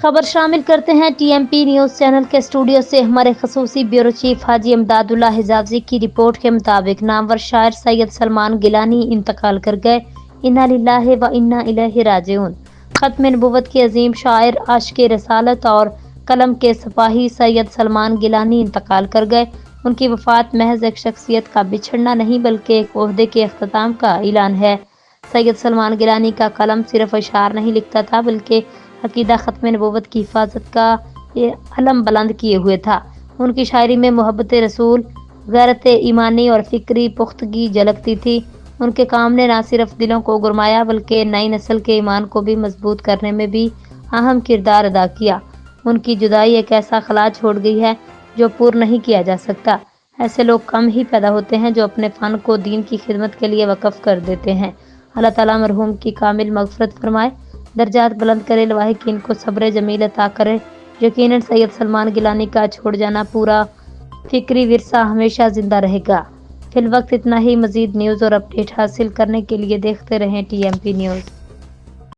خبر شامل کرتے ہیں T M P news channel کے اسٹوڈیو سے ہمارے خصوصی بیورو چیف حاجی امداد اللہ حجازی کی رپورٹ کے مطابق نامور شاعر سید سلمان گیلانی انتقال کر گئے۔ انا للہ و انا الیہ راجعون۔ ختم نبوت کے عظیم شاعر، عاشق رسالت اور قلم کے سپاہی سید سلمان گیلانی انتقال کر گئے۔ ان کی وفات محض ایک شخصیت کا بچھڑنا نہیں بلکہ ایک عہدے کے اختتام کا اعلان ہے۔ سید سلمان گیلانی کا قلم صرف اشعار نہیں لکھتا تھا بلکہ عقیدہ ختم نبوت کی حفاظت کا علم بلند کیے ہوئے تھا۔ ان کی شاعری میں محبت رسول، غیرت ایمانی اور فکری پختگی جھلکتی تھی۔ ان کے کام نے نہ صرف دلوں کو گرمایا بلکہ نئی نسل کے ایمان کو بھی مضبوط کرنے میں بھی اہم کردار ادا کیا۔ ان کی جدائی ایک ایسا خلا چھوڑ گئی ہے جو پور نہیں کیا جا سکتا۔ ایسے لوگ کم ہی پیدا ہوتے ہیں جو اپنے فن کو دین کی خدمت کے لیے وقف کر دیتے ہیں۔ اللہ تعالیٰ مرحوم کی کامل مغفرت فرمائے، درجات بلند کرے، لواحقین کو صبر جمیل عطا کرے۔ یقیناً سید سلمان گیلانی کا چھوڑ جانا پورا فکری ورثہ ہمیشہ زندہ رہے گا۔ فی الوقت اتنا ہی۔ مزید نیوز اور اپڈیٹ حاصل کرنے کے لیے دیکھتے رہیں ٹی ایم پی نیوز۔